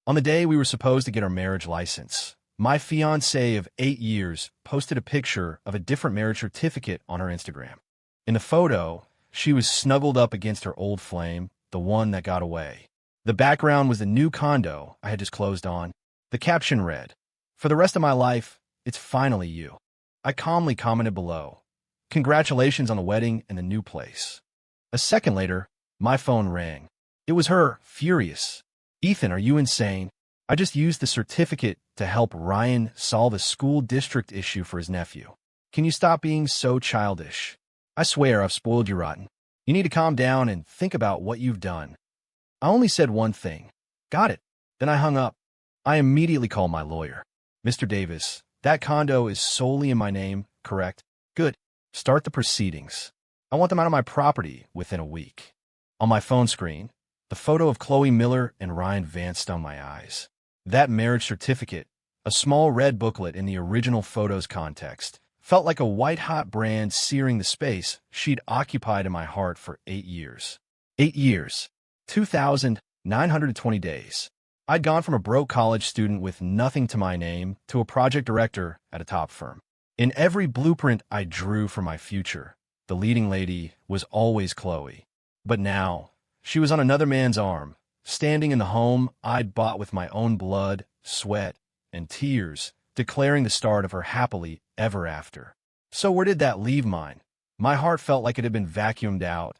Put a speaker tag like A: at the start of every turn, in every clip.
A: On the day we were supposed to get our marriage license, my fiancée of 8 years posted a picture of a different marriage certificate on her Instagram. In the photo, she was snuggled up against her old flame, the one that got away. The background was the new condo I had just closed on. The caption read, "For the rest of my life, it's finally you." I calmly commented below, "Congratulations on the wedding and the new place." A second later, my phone rang. It was her, furious. "Ethan, are you insane? I just used the certificate to help Ryan solve a school district issue for his nephew. Can you stop being so childish? I swear I've spoiled you rotten. You need to calm down and think about what you've done." I only said one thing. "Got it." Then I hung up. I immediately called my lawyer. "Mr. Davis, that condo is solely in my name, correct?" "Good. Start the proceedings. I want them out of my property within a week." On my phone screen, the photo of Chloe Miller and Ryan Vance stung my eyes. That marriage certificate, a small red booklet in the original photo's context, felt like a white-hot brand searing the space she'd occupied in my heart for 8 years. 8 years. 2,920 days. I'd gone from a broke college student with nothing to my name to a project director at a top firm. In every blueprint I drew for my future, the leading lady was always Chloe. But now, she was on another man's arm, standing in the home I'd bought with my own blood, sweat, and tears, declaring the start of her happily ever after. So where did that leave mine? My heart felt like it had been vacuumed out,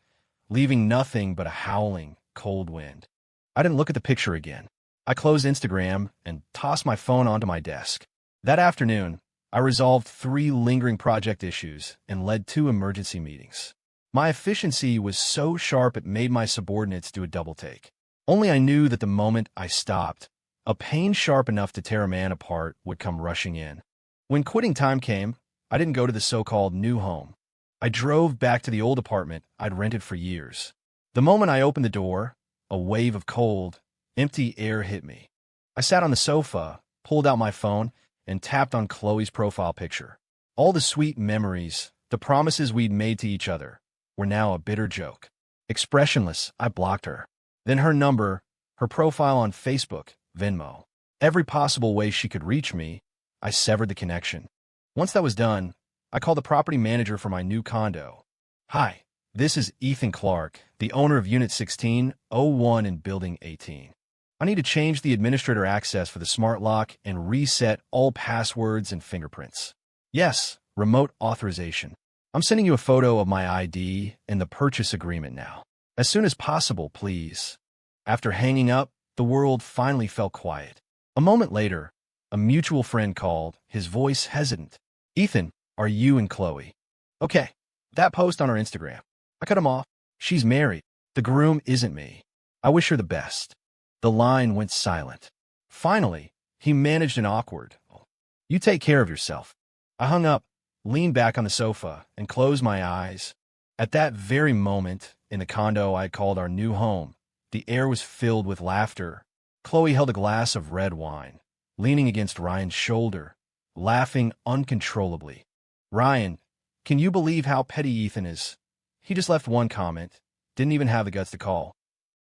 A: leaving nothing but a howling, cold wind. I didn't look at the picture again. I closed Instagram and tossed my phone onto my desk. That afternoon, I resolved 3 lingering project issues and led 2 emergency meetings. My efficiency was so sharp it made my subordinates do a double take. Only I knew that the moment I stopped, a pain sharp enough to tear a man apart would come rushing in. When quitting time came, I didn't go to the so-called new home. I drove back to the old apartment I'd rented for years. The moment I opened the door, a wave of cold, empty air hit me. I sat on the sofa, pulled out my phone, and tapped on Chloe's profile picture. All the sweet memories, the promises we'd made to each other, were now a bitter joke. Expressionless, I blocked her. Then her number, her profile on Facebook, Venmo. Every possible way she could reach me, I severed the connection. Once that was done, I called the property manager for my new condo. "Hi, this is Ethan Clark, the owner of Unit 1601 in Building 18. I need to change the administrator access for the smart lock and reset all passwords and fingerprints." "Yes, remote authorization. I'm sending you a photo of my ID and the purchase agreement now. As soon as possible, please." After hanging up, the world finally fell quiet. A moment later, a mutual friend called, his voice hesitant. "Ethan, are you and Chloe?" "Okay." "That post on her Instagram." I cut him off. "She's married. The groom isn't me. I wish her the best." The line went silent. Finally, he managed an awkward, "You take care of yourself." I hung up, leaned back on the sofa, and closed my eyes. At that very moment, in the condo I called our new home, the air was filled with laughter. Chloe held a glass of red wine, leaning against Ryan's shoulder, laughing uncontrollably. "Ryan, can you believe how petty Ethan is? He just left one comment, didn't even have the guts to call."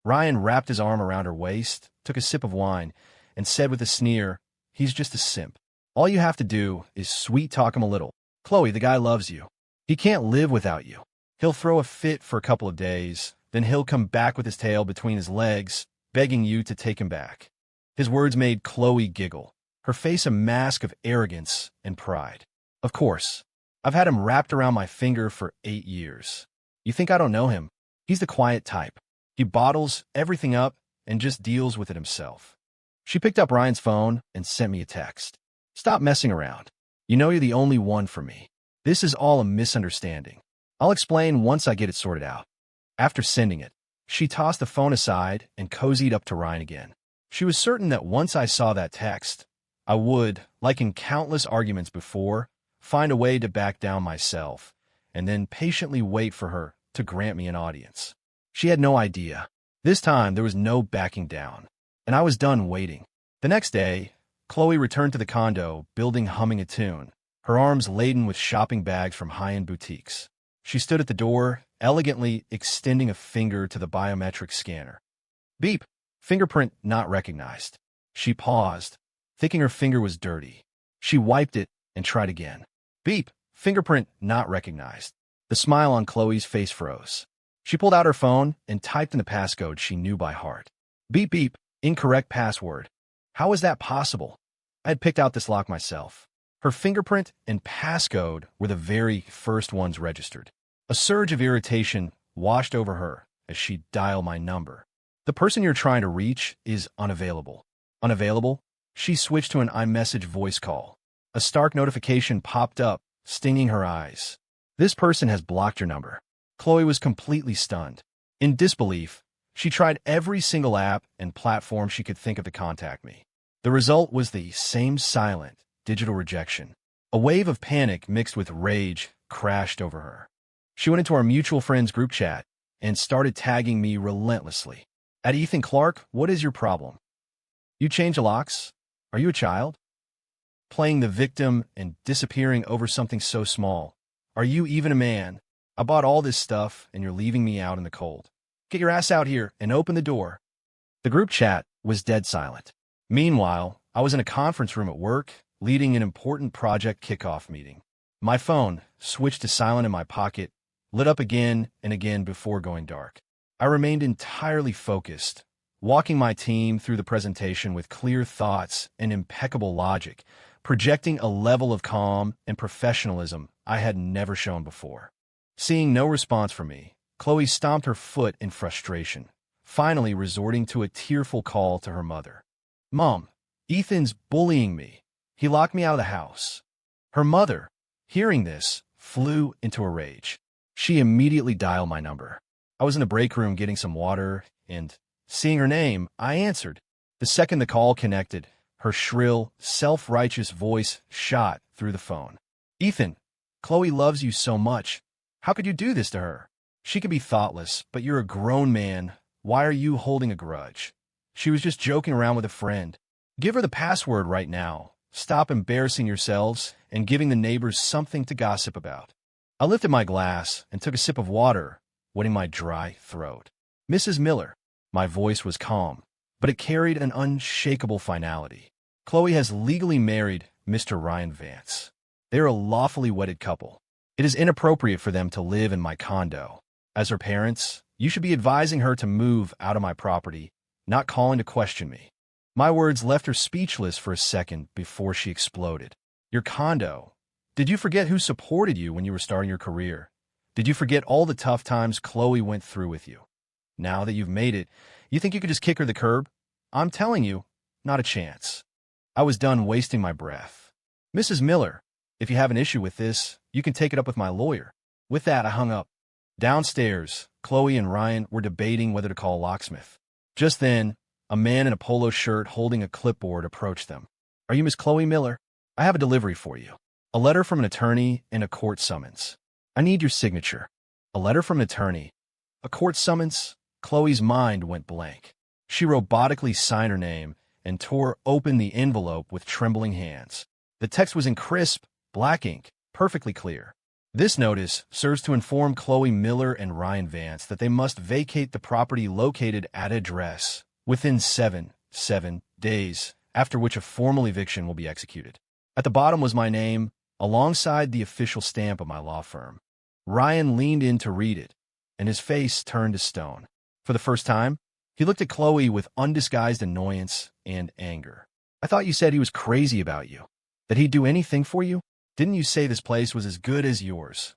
A: Ryan wrapped his arm around her waist, took a sip of wine, and said with a sneer, "He's just a simp. All you have to do is sweet-talk him a little. Chloe, the guy loves you. He can't live without you. He'll throw a fit for a couple of days, then he'll come back with his tail between his legs, begging you to take him back." His words made Chloe giggle, her face a mask of arrogance and pride. "Of course. I've had him wrapped around my finger for 8 years. You think I don't know him? He's the quiet type. He bottles everything up and just deals with it himself." She picked up Ryan's phone and sent me a text. "Stop messing around. You know you're the only one for me. This is all a misunderstanding. I'll explain once I get it sorted out." After sending it, she tossed the phone aside and cozied up to Ryan again. She was certain that once I saw that text, I would, like in countless arguments before, find a way to back down myself, and then patiently wait for her to grant me an audience. She had no idea. This time there was no backing down, and I was done waiting. The next day, Chloe returned to the condo, building humming a tune, her arms laden with shopping bags from high-end boutiques. She stood at the door, elegantly extending a finger to the biometric scanner. Beep. Fingerprint not recognized. She paused, thinking her finger was dirty. She wiped it and tried again. Beep, fingerprint not recognized. The smile on Chloe's face froze. She pulled out her phone and typed in the passcode she knew by heart. Beep beep, incorrect password. How was that possible? I had picked out this lock myself. Her fingerprint and passcode were the very first ones registered. A surge of irritation washed over her as she dialed my number. The person you're trying to reach is unavailable. Unavailable? She switched to an iMessage voice call. A stark notification popped up, stinging her eyes. This person has blocked your number. Chloe was completely stunned. In disbelief, she tried every single app and platform she could think of to contact me. The result was the same silent, digital rejection. A wave of panic mixed with rage crashed over her. She went into our mutual friends group chat and started tagging me relentlessly. At Ethan Clark, what is your problem? You change locks? Are you a child? Playing the victim and disappearing over something so small. Are you even a man? I bought all this stuff and you're leaving me out in the cold. Get your ass out here and open the door. The group chat was dead silent. Meanwhile, I was in a conference room at work, leading an important project kickoff meeting. My phone, switched to silent in my pocket, lit up again and again before going dark. I remained entirely focused, walking my team through the presentation with clear thoughts and impeccable logic, projecting a level of calm and professionalism I had never shown before. Seeing no response from me, Chloe stomped her foot in frustration, finally resorting to a tearful call to her mother. Mom, Ethan's bullying me. He locked me out of the house. Her mother, hearing this, flew into a rage. She immediately dialed my number. I was in the break room getting some water, and, seeing her name, I answered. The second the call connected, her shrill, self-righteous voice shot through the phone. Ethan, Chloe loves you so much. How could you do this to her? She could be thoughtless, but you're a grown man. Why are you holding a grudge? She was just joking around with a friend. Give her the password right now. Stop embarrassing yourselves and giving the neighbors something to gossip about. I lifted my glass and took a sip of water, wetting my dry throat. Mrs. Miller, my voice was calm, but it carried an unshakable finality. Chloe has legally married Mr. Ryan Vance. They are a lawfully wedded couple. It is inappropriate for them to live in my condo. As her parents, you should be advising her to move out of my property, not calling to question me. My words left her speechless for a second before she exploded. Your condo? Did you forget who supported you when you were starting your career? Did you forget all the tough times Chloe went through with you? Now that you've made it, you think you could just kick her the curb? I'm telling you, not a chance. I was done wasting my breath. Mrs. Miller, if you have an issue with this, you can take it up with my lawyer. With that, I hung up. Downstairs, Chloe and Ryan were debating whether to call a locksmith. Just then, a man in a polo shirt holding a clipboard approached them. Are you Miss Chloe Miller? I have a delivery for you. A letter from an attorney and a court summons. I need your signature. A letter from an attorney. A court summons? Chloe's mind went blank. She robotically signed her name and tore open the envelope with trembling hands. The text was in crisp, black ink, perfectly clear. This notice serves to inform Chloe Miller and Ryan Vance that they must vacate the property located at address within 7 days, after which a formal eviction will be executed. At the bottom was my name, alongside the official stamp of my law firm. Ryan leaned in to read it, and his face turned to stone. For the first time, he looked at Chloe with undisguised annoyance and anger. I thought you said he was crazy about you, that he'd do anything for you? Didn't you say this place was as good as yours?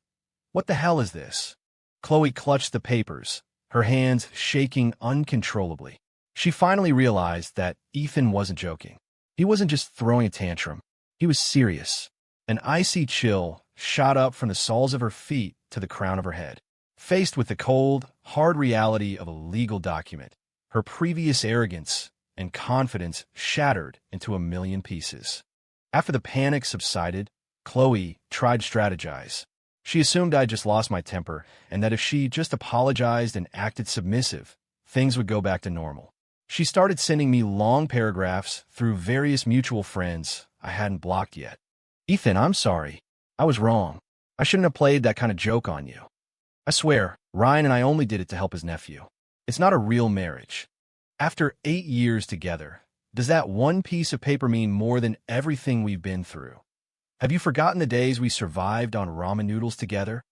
A: What the hell is this? Chloe clutched the papers, her hands shaking uncontrollably. She finally realized that Ethan wasn't joking. He wasn't just throwing a tantrum. He was serious. An icy chill shot up from the soles of her feet to the crown of her head. Faced with the cold, hard reality of a legal document, her previous arrogance and confidence shattered into a million pieces. After the panic subsided, Chloe tried to strategize. She assumed I'd just lost my temper and that if she just apologized and acted submissive, things would go back to normal. She started sending me long paragraphs through various mutual friends I hadn't blocked yet. Ethan, I'm sorry. I was wrong. I shouldn't have played that kind of joke on you. I swear, Ryan and I only did it to help his nephew. It's not a real marriage. After 8 years together, Does that one piece of paper mean more than everything we've been through? Have you forgotten the days we survived on ramen noodles together?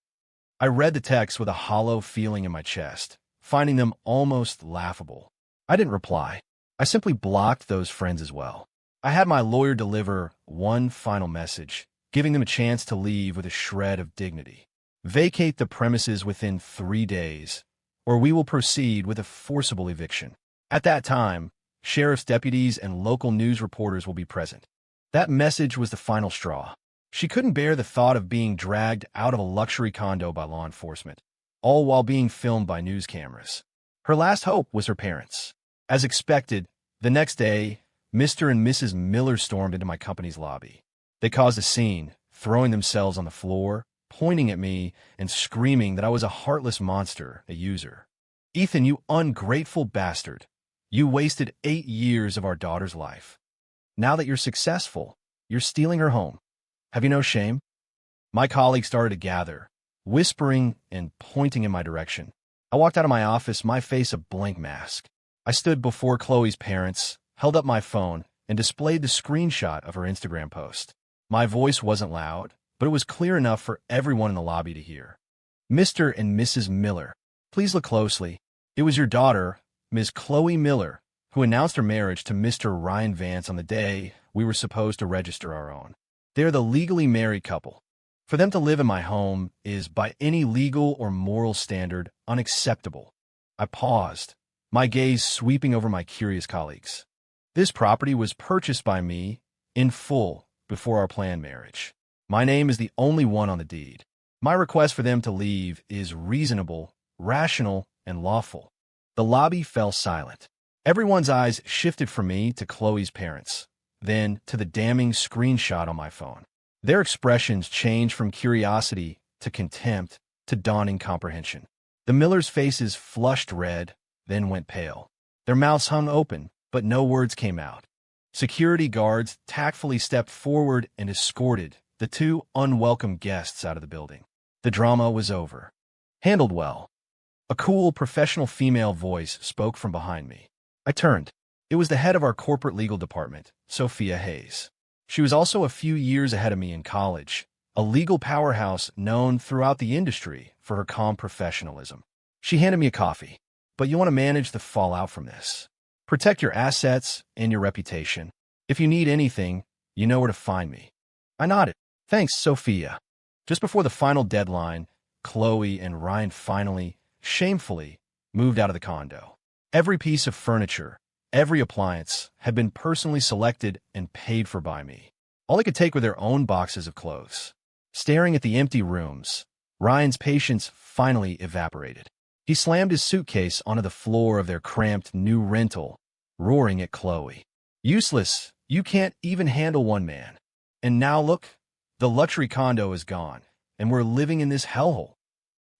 A: I read the text with a hollow feeling in my chest, finding them almost laughable. I didn't reply. I simply blocked those friends as well. I had my lawyer deliver one final message, giving them a chance to leave with a shred of dignity. Vacate the premises within 3 days, or we will proceed with a forcible eviction. At that time, sheriff's deputies and local news reporters will be present. That message was the final straw. She couldn't bear the thought of being dragged out of a luxury condo by law enforcement, all while being filmed by news cameras. Her last hope was her parents. As expected, the next day, Mr. and Mrs. Miller stormed into my company's lobby. They caused a scene, throwing themselves on the floor, pointing at me, and screaming that I was a heartless monster, a user. "Ethan, you ungrateful bastard. You wasted 8 years of our daughter's life. Now that you're successful, you're stealing her home. Have you no shame?" My colleagues started to gather, whispering and pointing in my direction. I walked out of my office, my face a blank mask. I stood before Chloe's parents, held up my phone, and displayed the screenshot of her Instagram post. My voice wasn't loud, but it was clear enough for everyone in the lobby to hear. "Mr. and Mrs. Miller, please look closely. It was your daughter, Ms. Chloe Miller, who announced her marriage to Mr. Ryan Vance on the day we were supposed to register our own. They're the legally married couple. For them to live in my home is, by any legal or moral standard, unacceptable." I paused, my gaze sweeping over my curious colleagues. This property was purchased by me in full before our planned marriage. My name is the only one on the deed. My request for them to leave is reasonable, rational, and lawful. The lobby fell silent. Everyone's eyes shifted from me to Chloe's parents, then to the damning screenshot on my phone. Their expressions changed from curiosity to contempt to dawning comprehension. The Millers' faces flushed red, then went pale. Their mouths hung open, but no words came out. Security guards tactfully stepped forward and escorted the 2 unwelcome guests out of the building. The drama was over. "Handled well." A cool, professional female voice spoke from behind me. I turned. It was the head of our corporate legal department, Sophia Hayes. She was also a few years ahead of me in college, a legal powerhouse known throughout the industry for her calm professionalism. She handed me a coffee. "But you want to manage the fallout from this. Protect your assets and your reputation. If you need anything, you know where to find me." I nodded. "Thanks, Sophia." Just before the final deadline, Chloe and Ryan finally, shamefully, moved out of the condo. Every piece of furniture, every appliance had been personally selected and paid for by me. All they could take were their own boxes of clothes. Staring at the empty rooms, Ryan's patience finally evaporated. He slammed his suitcase onto the floor of their cramped new rental, roaring at Chloe. "Useless, you can't even handle one man. And now look, the luxury condo is gone, and we're living in this hellhole."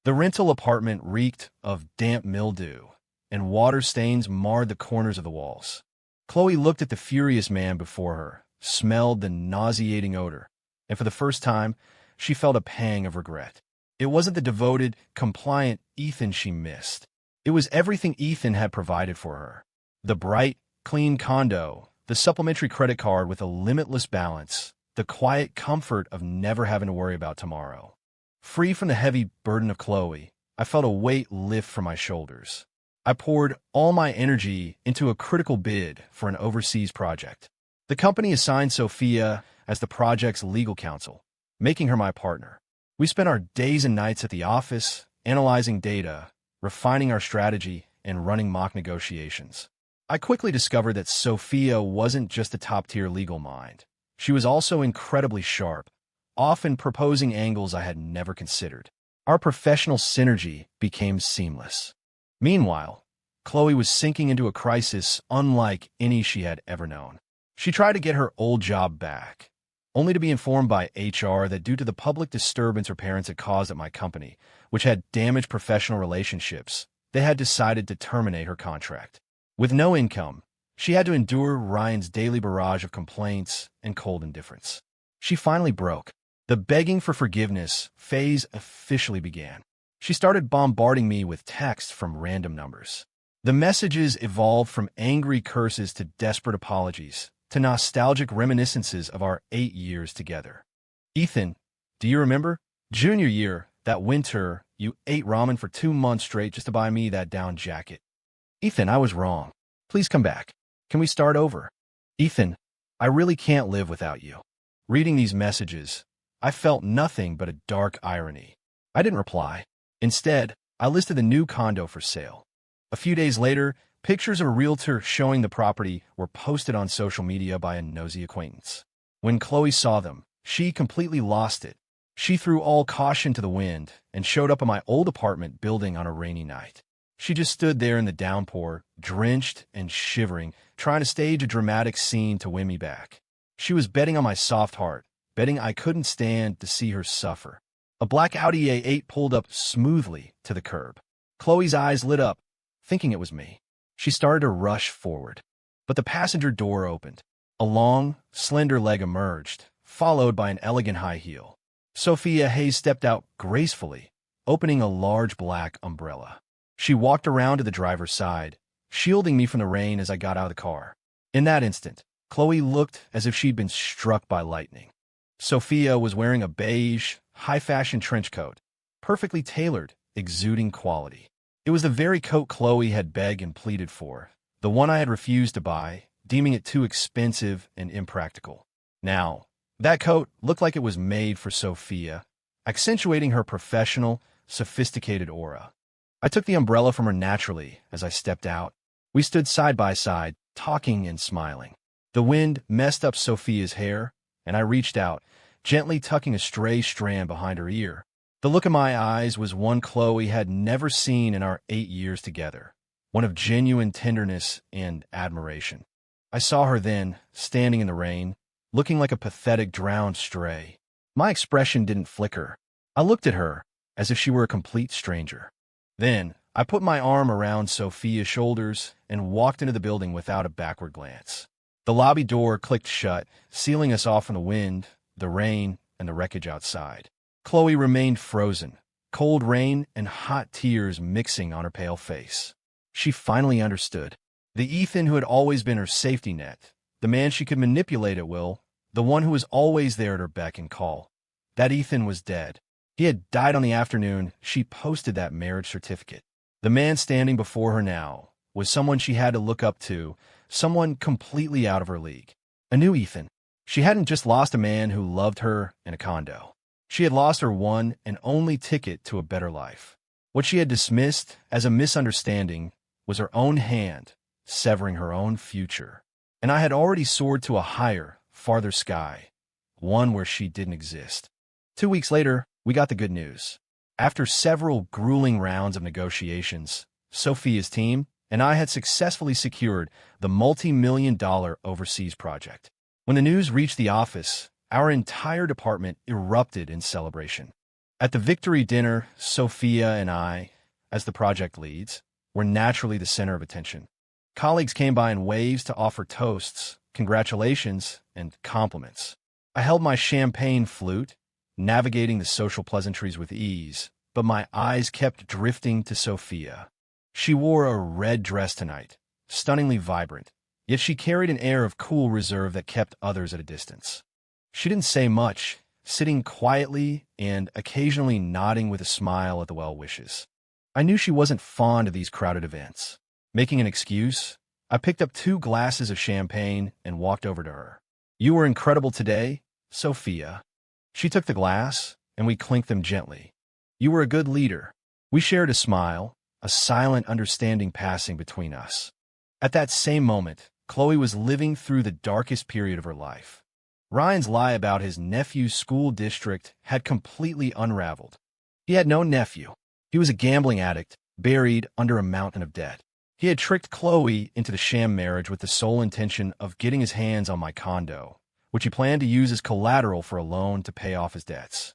A: The rental apartment reeked of damp mildew, and water stains marred the corners of the walls. Chloe looked at the furious man before her, smelled the nauseating odor, and for the first time, she felt a pang of regret. It wasn't the devoted, compliant Ethan she missed. It was everything Ethan had provided for her. The bright, clean condo, the supplementary credit card with a limitless balance, the quiet comfort of never having to worry about tomorrow. Free from the heavy burden of Chloe, I felt a weight lift from my shoulders. I poured all my energy into a critical bid for an overseas project. The company assigned Sophia as the project's legal counsel, making her my partner. We spent our days and nights at the office, analyzing data, refining our strategy, and running mock negotiations. I quickly discovered that Sophia wasn't just a top-tier legal mind. She was also incredibly sharp, often proposing angles I had never considered. Our professional synergy became seamless. Meanwhile, Chloe was sinking into a crisis unlike any she had ever known. She tried to get her old job back, only to be informed by HR that due to the public disturbance her parents had caused at my company, which had damaged professional relationships, they had decided to terminate her contract. With no income, she had to endure Ryan's daily barrage of complaints and cold indifference. She finally broke. The begging for forgiveness phase officially began. She started bombarding me with texts from random numbers. The messages evolved from angry curses to desperate apologies, to nostalgic reminiscences of our 8 years together. Ethan, do you remember? Junior year, that winter, you ate ramen for 2 months straight just to buy me that down jacket. Ethan, I was wrong. Please come back. Can we start over? Ethan, I really can't live without you. Reading these messages, I felt nothing but a dark irony. I didn't reply. Instead, I listed the new condo for sale. A few days later, pictures of a realtor showing the property were posted on social media by a nosy acquaintance. When Chloe saw them, she completely lost it. She threw all caution to the wind and showed up at my old apartment building on a rainy night. She just stood there in the downpour, drenched and shivering, trying to stage a dramatic scene to win me back. She was betting on my soft heart, betting I couldn't stand to see her suffer. A black Audi A8 pulled up smoothly to the curb. Chloe's eyes lit up, thinking it was me. She started to rush forward, but the passenger door opened. A long, slender leg emerged, followed by an elegant high heel. Sophia Hayes stepped out gracefully, opening a large black umbrella. She walked around to the driver's side, shielding me from the rain as I got out of the car. In that instant, Chloe looked as if she'd been struck by lightning. Sophia was wearing a beige, high-fashion trench coat, perfectly tailored, exuding quality. It was the very coat Chloe had begged and pleaded for, the one I had refused to buy, deeming it too expensive and impractical. Now, that coat looked like it was made for Sophia, accentuating her professional, sophisticated aura. I took the umbrella from her naturally as I stepped out. We stood side by side, talking and smiling. The wind messed up Sophia's hair, and I reached out, gently tucking a stray strand behind her ear. The look in my eyes was one Chloe had never seen in our 8 years together, one of genuine tenderness and admiration. I saw her then, standing in the rain, looking like a pathetic drowned stray. My expression didn't flicker. I looked at her as if she were a complete stranger. Then, I put my arm around Sophia's shoulders and walked into the building without a backward glance. The lobby door clicked shut, sealing us off from the wind, the rain, and the wreckage outside. Chloe remained frozen, cold rain and hot tears mixing on her pale face. She finally understood. The Ethan who had always been her safety net, the man she could manipulate at will, the one who was always there at her beck and call. That Ethan was dead. He had died on the afternoon she posted that marriage certificate. The man standing before her now was someone she had to look up to, someone completely out of her league. A new Ethan. She hadn't just lost a man who loved her in a condo. She had lost her one and only ticket to a better life. What she had dismissed as a misunderstanding was her own hand severing her own future. And I had already soared to a higher, farther sky, one where she didn't exist. 2 weeks later, we got the good news. After several grueling rounds of negotiations, Sophia's team and I had successfully secured the multi-million-dollar overseas project. When the news reached the office, our entire department erupted in celebration. At the victory dinner, Sophia and I, as the project leads, were naturally the center of attention. Colleagues came by in waves to offer toasts, congratulations, and compliments. I held my champagne flute, navigating the social pleasantries with ease, but my eyes kept drifting to Sophia. She wore a red dress tonight, stunningly vibrant, yet she carried an air of cool reserve that kept others at a distance. She didn't say much, sitting quietly and occasionally nodding with a smile at the well wishes. I knew she wasn't fond of these crowded events. Making an excuse, I picked up 2 glasses of champagne and walked over to her. "You were incredible today, Sophia." She took the glass, and we clinked them gently. "You were a good leader." We shared a smile, a silent understanding passing between us. At that same moment, Chloe was living through the darkest period of her life. Ryan's lie about his nephew's school district had completely unraveled. He had no nephew. He was a gambling addict, buried under a mountain of debt. He had tricked Chloe into the sham marriage with the sole intention of getting his hands on my condo, which he planned to use as collateral for a loan to pay off his debts.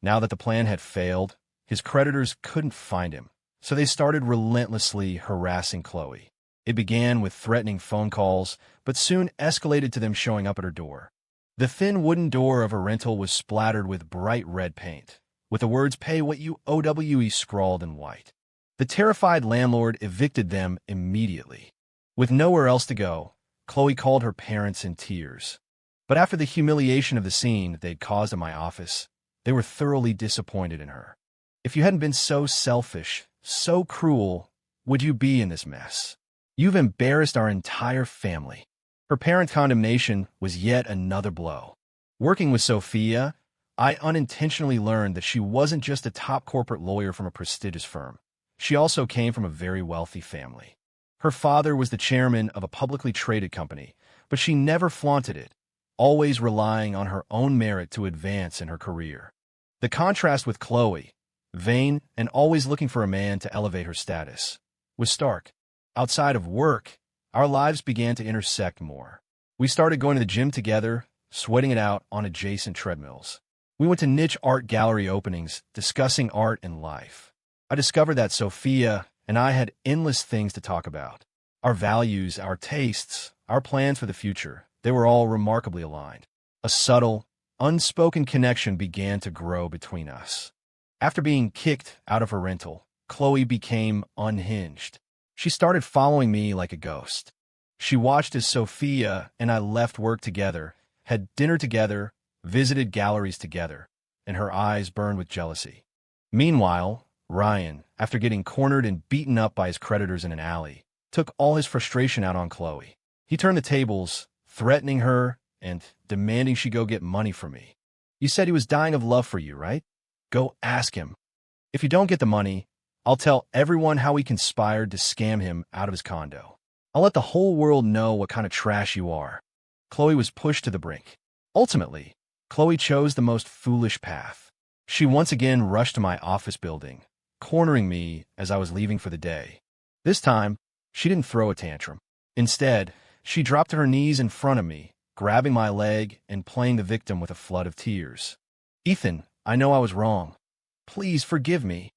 A: Now that the plan had failed, his creditors couldn't find him, so they started relentlessly harassing Chloe. It began with threatening phone calls, but soon escalated to them showing up at her door. The thin wooden door of her rental was splattered with bright red paint, with the words "Pay what you owe" scrawled in white. The terrified landlord evicted them immediately. With nowhere else to go, Chloe called her parents in tears. But after the humiliation of the scene they'd caused in my office, they were thoroughly disappointed in her. If you hadn't been so selfish, so cruel, would you be in this mess? You've embarrassed our entire family. Her parent condemnation was yet another blow. Working with Sophia, I unintentionally learned that she wasn't just a top corporate lawyer from a prestigious firm. She also came from a very wealthy family. Her father was the chairman of a publicly traded company, but she never flaunted it, always relying on her own merit to advance in her career. The contrast with Chloe, vain and always looking for a man to elevate her status, was stark. Outside of work, our lives began to intersect more. We started going to the gym together, sweating it out on adjacent treadmills. We went to niche art gallery openings, discussing art and life. I discovered that Sophia and I had endless things to talk about. Our values, our tastes, our plans for the future, they were all remarkably aligned. A subtle, unspoken connection began to grow between us. After being kicked out of her rental, Chloe became unhinged. She started following me like a ghost. She watched as Sophia and I left work together, had dinner together, visited galleries together, and her eyes burned with jealousy. Meanwhile, Ryan, after getting cornered and beaten up by his creditors in an alley, took all his frustration out on Chloe. He turned the tables, threatening her and demanding she go get money from me. You said he was dying of love for you, right? Go ask him. If you don't get the money, I'll tell everyone how we conspired to scam him out of his condo. I'll let the whole world know what kind of trash you are. Chloe was pushed to the brink. Ultimately, Chloe chose the most foolish path. She once again rushed to my office building, cornering me as I was leaving for the day. This time, she didn't throw a tantrum. Instead, she dropped to her knees in front of me, grabbing my leg and playing the victim with a flood of tears. Ethan, I know I was wrong. Please forgive me.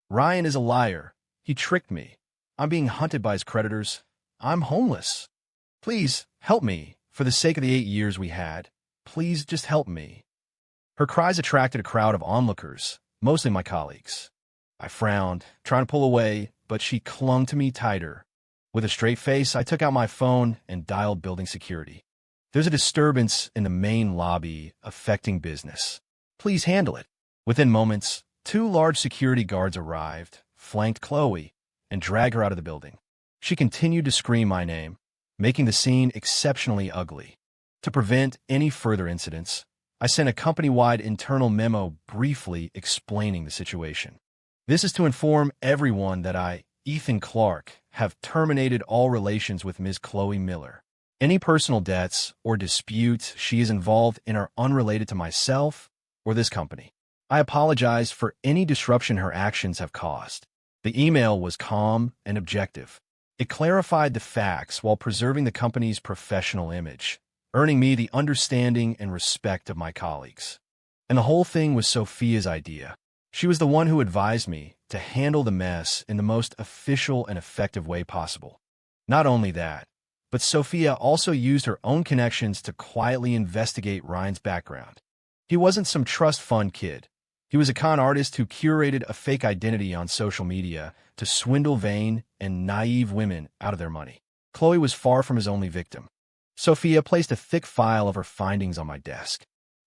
A: Ryan is a liar. He tricked me. I'm being hunted by his creditors. I'm homeless. Please, help me, for the sake of the 8 years we had. Please just help me. Her cries attracted a crowd of onlookers, mostly my colleagues. I frowned, trying to pull away, but she clung to me tighter. With a straight face, I took out my phone and dialed building security. There's a disturbance in the main lobby affecting business. Please handle it. Within moments, 2 large security guards arrived, flanked Chloe, and dragged her out of the building. She continued to scream my name, making the scene exceptionally ugly. To prevent any further incidents, I sent a company-wide internal memo briefly explaining the situation. This is to inform everyone that I, Ethan Clark, have terminated all relations with Ms. Chloe Miller. Any personal debts or disputes she is involved in are unrelated to myself or this company. I apologize for any disruption her actions have caused. The email was calm and objective. It clarified the facts while preserving the company's professional image, earning me the understanding and respect of my colleagues. And the whole thing was Sophia's idea. She was the one who advised me to handle the mess in the most official and effective way possible. Not only that, but Sophia also used her own connections to quietly investigate Ryan's background. He wasn't some trust fund kid. He was a con artist who curated a fake identity on social media to swindle vain and naive women out of their money. Chloe was far from his only victim. Sophia placed a thick file of her findings on my desk.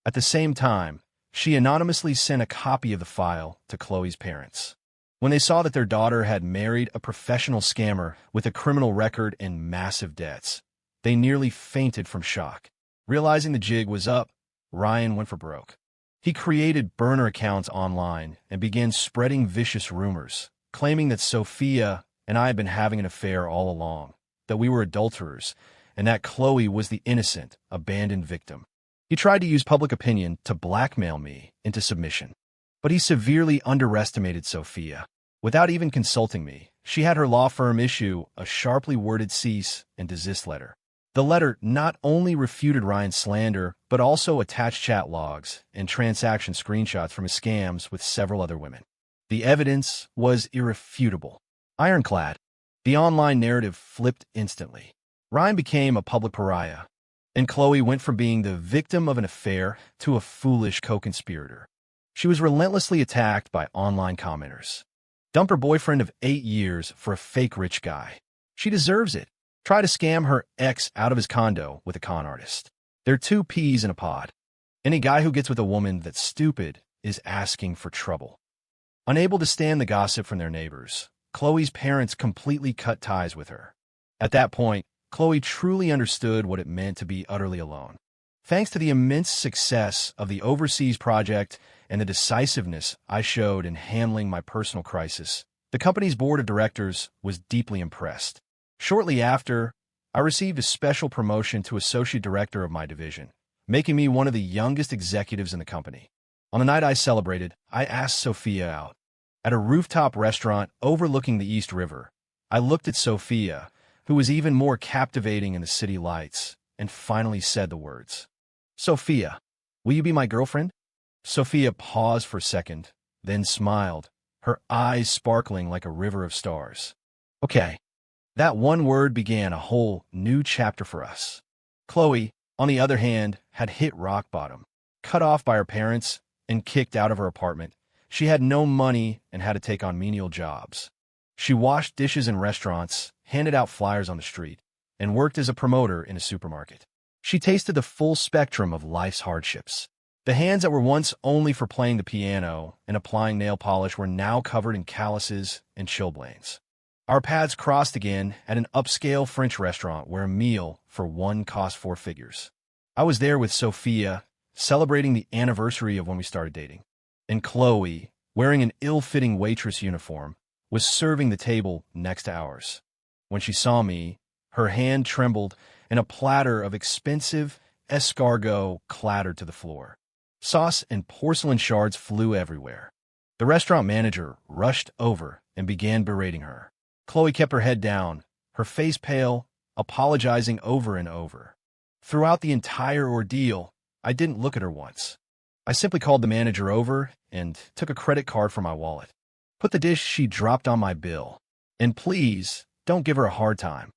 A: At the same time, she anonymously sent a copy of the file to Chloe's parents. When they saw that their daughter had married a professional scammer with a criminal record and massive debts, they nearly fainted from shock. Realizing the jig was up, Ryan went for broke. He created burner accounts online and began spreading vicious rumors, claiming that Sophia and I had been having an affair all along, that we were adulterers, and that Chloe was the innocent, abandoned victim. He tried to use public opinion to blackmail me into submission. But he severely underestimated Sophia. Without even consulting me, she had her law firm issue a sharply worded cease and desist letter. The letter not only refuted Ryan's slander, but also attached chat logs and transaction screenshots from his scams with several other women. The evidence was irrefutable. Ironclad. The online narrative flipped instantly. Ryan became a public pariah, and Chloe went from being the victim of an affair to a foolish co-conspirator. She was relentlessly attacked by online commenters. Dump her boyfriend of 8 years for a fake rich guy. She deserves it. Try to scam her ex out of his condo with a con artist. They're two peas in a pod. Any guy who gets with a woman that's stupid is asking for trouble. Unable to stand the gossip from their neighbors, Chloe's parents completely cut ties with her. At that point, Chloe truly understood what it meant to be utterly alone. Thanks to the immense success of the overseas project and the decisiveness I showed in handling my personal crisis, the company's board of directors was deeply impressed. Shortly after, I received a special promotion to associate director of my division, making me one of the youngest executives in the company. On the night I celebrated, I asked Sophia out. At a rooftop restaurant overlooking the East River, I looked at Sophia, who was even more captivating in the city lights, and finally said the words, "Sophia, will you be my girlfriend?" Sophia paused for a second, then smiled, her eyes sparkling like a river of stars. Okay. That one word began a whole new chapter for us. Chloe, on the other hand, had hit rock bottom. Cut off by her parents and kicked out of her apartment, she had no money and had to take on menial jobs. She washed dishes in restaurants, handed out flyers on the street, and worked as a promoter in a supermarket. She tasted the full spectrum of life's hardships. The hands that were once only for playing the piano and applying nail polish were now covered in calluses and chilblains. Our paths crossed again at an upscale French restaurant where a meal for one cost 4 figures. I was there with Sophia, celebrating the anniversary of when we started dating. And Chloe, wearing an ill-fitting waitress uniform, was serving the table next to ours. When she saw me, her hand trembled and a platter of expensive escargot clattered to the floor. Sauce and porcelain shards flew everywhere. The restaurant manager rushed over and began berating her. Chloe kept her head down, her face pale, apologizing over and over. Throughout the entire ordeal, I didn't look at her once. I simply called the manager over and took a credit card from my wallet. Put the dish she dropped on my bill. And please, don't give her a hard time.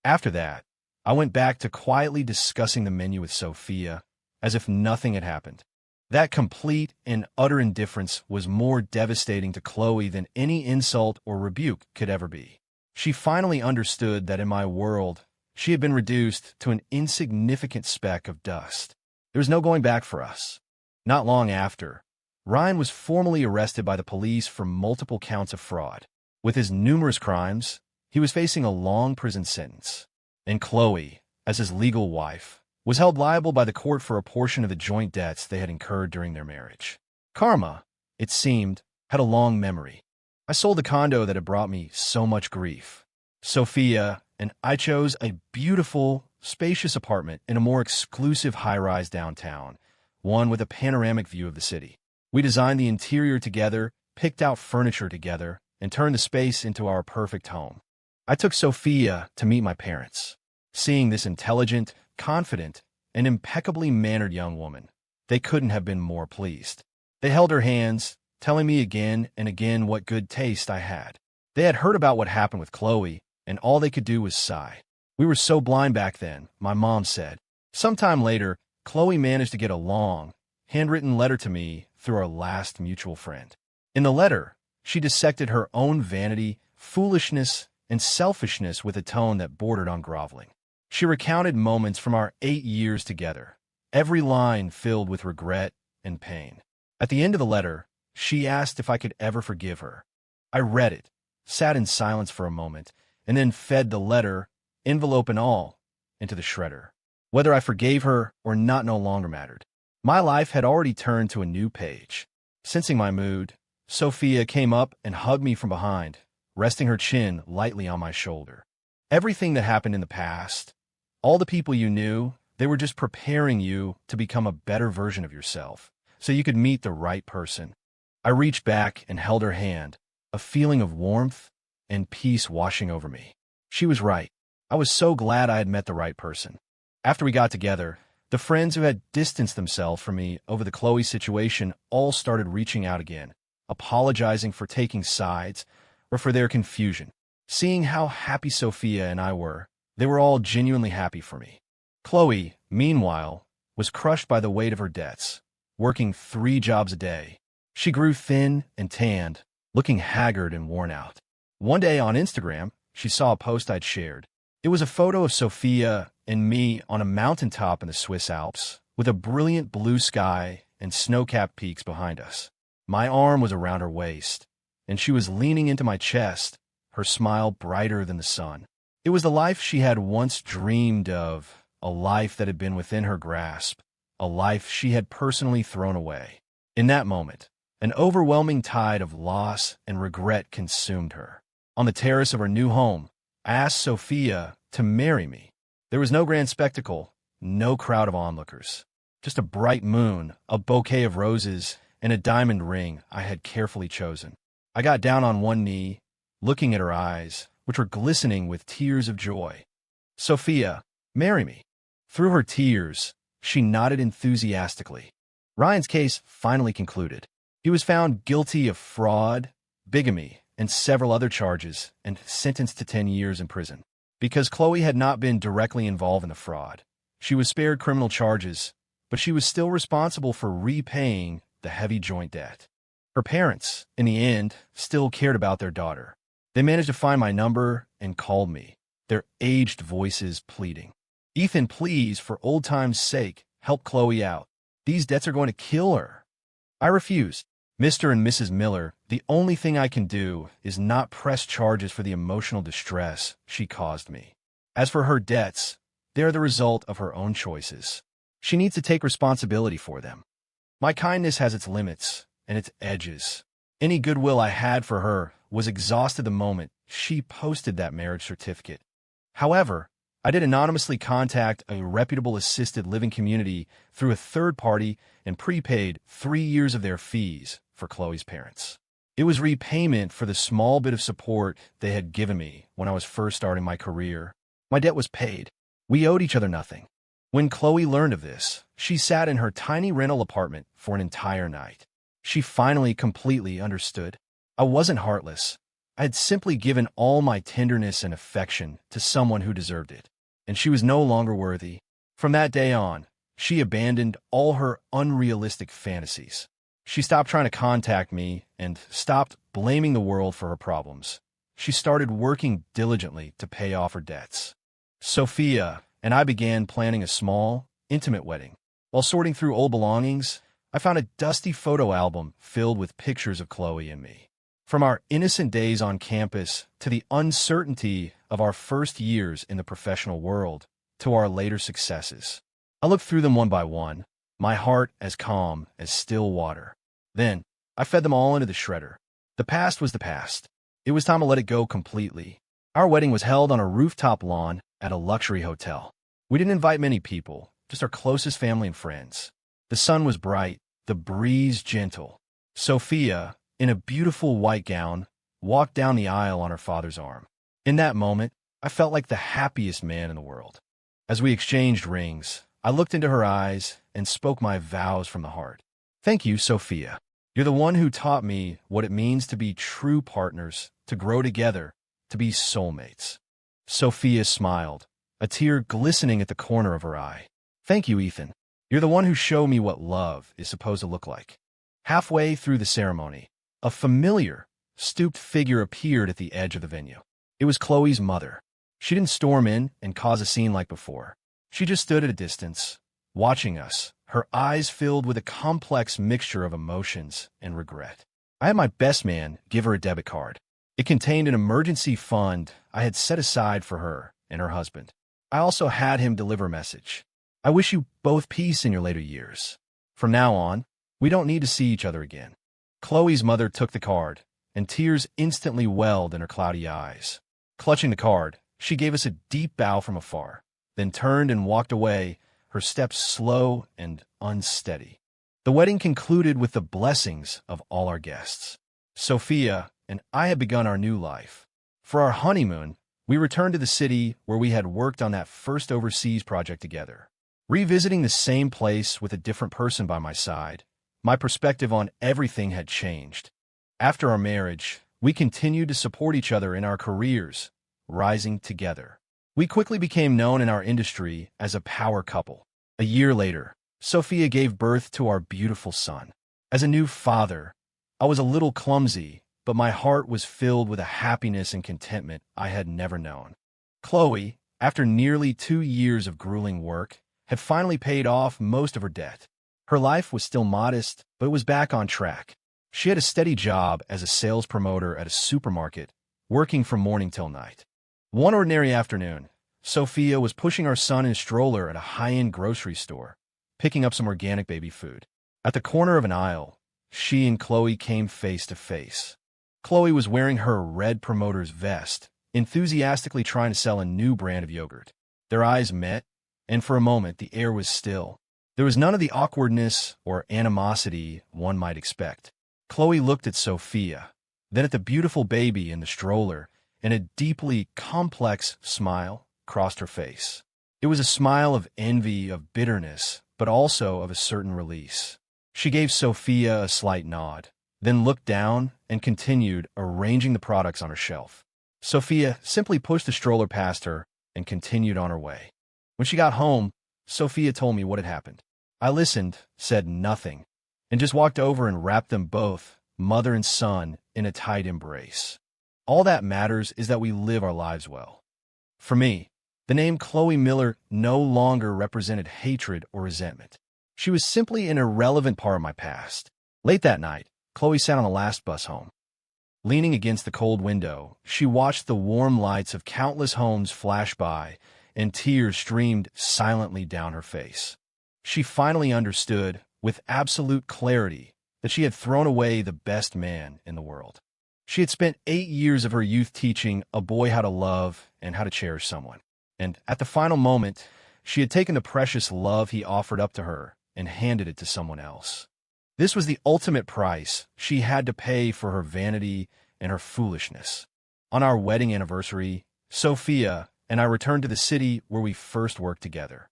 A: After that, I went back to quietly discussing the menu with Sophia, as if nothing had happened. That complete and utter indifference was more devastating to Chloe than any insult or rebuke could ever be. She finally understood that in my world, she had been reduced to an insignificant speck of dust. There was no going back for us. Not long after, Ryan was formally arrested by the police for multiple counts of fraud. With his numerous crimes, he was facing a long prison sentence. And Chloe, as his legal wife, was held liable by the court for a portion of the joint debts they had incurred during their marriage. Karma, it seemed, had a long memory. I sold the condo that had brought me so much grief. Sophia and I chose a beautiful, spacious apartment in a more exclusive high-rise downtown, one with a panoramic view of the city. We designed the interior together, picked out furniture together, and turned the space into our perfect home. I took Sophia to meet my parents. Seeing this intelligent, confident, and impeccably mannered young woman, they couldn't have been more pleased. They held her hands, telling me again and again what good taste I had. They had heard about what happened with Chloe, and all they could do was sigh. We were so blind back then, my mom said. Sometime later, Chloe managed to get a long, handwritten letter to me through our last mutual friend. In the letter, she dissected her own vanity, foolishness, and selfishness with a tone that bordered on groveling. She recounted moments from our 8 years together, every line filled with regret and pain. At the end of the letter, she asked if I could ever forgive her. I read it, sat in silence for a moment, and then fed the letter, envelope and all, into the shredder. Whether I forgave her or not no longer mattered. My life had already turned to a new page. Sensing my mood, Sophia came up and hugged me from behind, resting her chin lightly on my shoulder. Everything that happened in the past, all the people you knew, they were just preparing you to become a better version of yourself, so you could meet the right person. I reached back and held her hand, a feeling of warmth and peace washing over me. She was right. I was so glad I had met the right person. After we got together, the friends who had distanced themselves from me over the Chloe situation all started reaching out again, apologizing for taking sides or for their confusion. Seeing how happy Sophia and I were, they were all genuinely happy for me. Chloe, meanwhile, was crushed by the weight of her debts, working 3 jobs a day. She grew thin and tanned, looking haggard and worn out. One day on Instagram, she saw a post I'd shared. It was a photo of Sophia and me on a mountaintop in the Swiss Alps, with a brilliant blue sky and snow-capped peaks behind us. My arm was around her waist, and she was leaning into my chest, her smile brighter than the sun. It was the life she had once dreamed of, a life that had been within her grasp, a life she had personally thrown away. In that moment, an overwhelming tide of loss and regret consumed her. On the terrace of her new home, I asked Sophia to marry me. There was no grand spectacle, no crowd of onlookers. Just a bright moon, a bouquet of roses, and a diamond ring I had carefully chosen. I got down on one knee, looking at her eyes, which were glistening with tears of joy. "Sophia, marry me." Through her tears, she nodded enthusiastically. Ryan's case finally concluded. He was found guilty of fraud, bigamy, and several other charges, and sentenced to 10 years in prison. Because Chloe had not been directly involved in the fraud, she was spared criminal charges, but she was still responsible for repaying the heavy joint debt. Her parents, in the end, still cared about their daughter. They managed to find my number and called me, their aged voices pleading. "Ethan, please, for old time's sake, help Chloe out. These debts are going to kill her." I refused. "Mr. and Mrs. Miller, the only thing I can do is not press charges for the emotional distress she caused me. As for her debts, they are the result of her own choices. She needs to take responsibility for them. My kindness has its limits and its edges. Any goodwill I had for her was exhausted the moment she posted that marriage certificate. However, I did anonymously contact a reputable assisted living community through a third party and prepaid 3 years of their fees for Chloe's parents. It was repayment for the small bit of support they had given me when I was first starting my career. My debt was paid. We owed each other nothing. When Chloe learned of this, she sat in her tiny rental apartment for an entire night. She finally completely understood. I wasn't heartless. I had simply given all my tenderness and affection to someone who deserved it, and she was no longer worthy. From that day on, she abandoned all her unrealistic fantasies. She stopped trying to contact me and stopped blaming the world for her problems. She started working diligently to pay off her debts. Sophia and I began planning a small, intimate wedding. While sorting through old belongings, I found a dusty photo album filled with pictures of Chloe and me. From our innocent days on campus to the uncertainty of our first years in the professional world to our later successes. I looked through them one by one, my heart as calm as still water. Then, I fed them all into the shredder. The past was the past. It was time to let it go completely. Our wedding was held on a rooftop lawn at a luxury hotel. We didn't invite many people, just our closest family and friends. The sun was bright, the breeze gentle. Sophia, in a beautiful white gown, walked down the aisle on her father's arm. In that moment, I felt like the happiest man in the world. As we exchanged rings, I looked into her eyes and spoke my vows from the heart. "Thank you, Sophia. You're the one who taught me what it means to be true partners, to grow together, to be soulmates." Sophia smiled, a tear glistening at the corner of her eye. "Thank you, Ethan. You're the one who showed me what love is supposed to look like." Halfway through the ceremony, a familiar, stooped figure appeared at the edge of the venue. It was Chloe's mother. She didn't storm in and cause a scene like before. She just stood at a distance, watching us, her eyes filled with a complex mixture of emotions and regret. I had my best man give her a debit card. It contained an emergency fund I had set aside for her and her husband. I also had him deliver a message. "I wish you both peace in your later years. From now on, we don't need to see each other again." Chloe's mother took the card, and tears instantly welled in her cloudy eyes. Clutching the card, she gave us a deep bow from afar, then turned and walked away, her steps slow and unsteady. The wedding concluded with the blessings of all our guests. Sophia and I had begun our new life. For our honeymoon, we returned to the city where we had worked on that first overseas project together. Revisiting the same place with a different person by my side, my perspective on everything had changed. After our marriage, we continued to support each other in our careers, rising together. We quickly became known in our industry as a power couple. A year later, Sophia gave birth to our beautiful son. As a new father, I was a little clumsy but my heart was filled with a happiness and contentment I had never known. Chloe, after nearly 2 years of grueling work, had finally paid off most of her debt. Her life was still modest, but it was back on track. She had a steady job as a sales promoter at a supermarket, working from morning till night. One ordinary afternoon, Sophia was pushing our son in a stroller at a high-end grocery store, picking up some organic baby food. At the corner of an aisle, she and Chloe came face to face. Chloe was wearing her red promoter's vest, enthusiastically trying to sell a new brand of yogurt. Their eyes met, and for a moment the air was still. There was none of the awkwardness or animosity one might expect. Chloe looked at Sophia, then at the beautiful baby in the stroller, and a deeply complex smile crossed her face. It was a smile of envy, of bitterness, but also of a certain release. She gave Sophia a slight nod, then looked down and continued arranging the products on her shelf. Sophia simply pushed the stroller past her and continued on her way. When she got home, Sophia told me what had happened. I listened, said nothing, and just walked over and wrapped them both, mother and son, in a tight embrace. All that matters is that we live our lives well. For me, the name Chloe Miller no longer represented hatred or resentment. She was simply an irrelevant part of my past. Late that night, Chloe sat on the last bus home. Leaning against the cold window, she watched the warm lights of countless homes flash by, and tears streamed silently down her face. She finally understood, with absolute clarity, that she had thrown away the best man in the world. She had spent 8 years of her youth teaching a boy how to love and how to cherish someone. And at the final moment, she had taken the precious love he offered up to her and handed it to someone else. This was the ultimate price she had to pay for her vanity and her foolishness. On our wedding anniversary, Sophia and I returned to the city where we first worked together.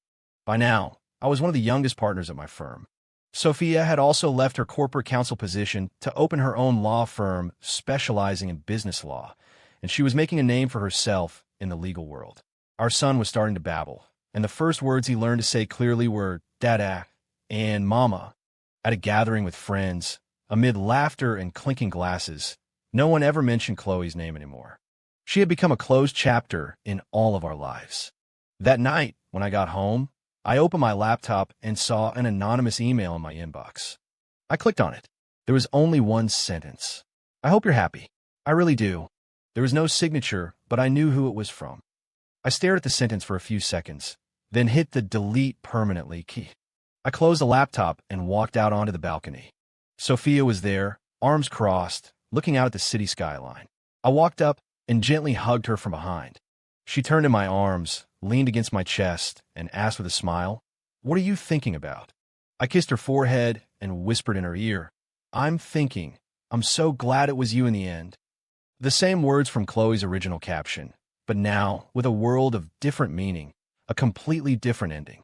A: By now, I was one of the youngest partners at my firm. Sophia had also left her corporate counsel position to open her own law firm specializing in business law, and she was making a name for herself in the legal world. Our son was starting to babble, and the first words he learned to say clearly were "Dada" and "Mama." At a gathering with friends, amid laughter and clinking glasses, no one ever mentioned Chloe's name anymore. She had become a closed chapter in all of our lives. That night, when I got home, I opened my laptop and saw an anonymous email in my inbox. I clicked on it. There was only one sentence. "I hope you're happy. I really do." There was no signature, but I knew who it was from. I stared at the sentence for a few seconds, then hit the delete permanently key. I closed the laptop and walked out onto the balcony. Sophia was there, arms crossed, looking out at the city skyline. I walked up and gently hugged her from behind. She turned in my arms, leaned against my chest, and asked with a smile, "What are you thinking about?" I kissed her forehead and whispered in her ear, "I'm thinking, I'm so glad it was you in the end." The same words from Chloe's original caption, but now with a world of different meaning, a completely different ending.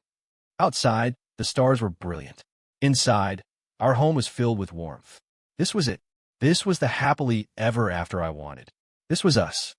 A: Outside, the stars were brilliant. Inside, our home was filled with warmth. This was it. This was the happily ever after I wanted. This was us.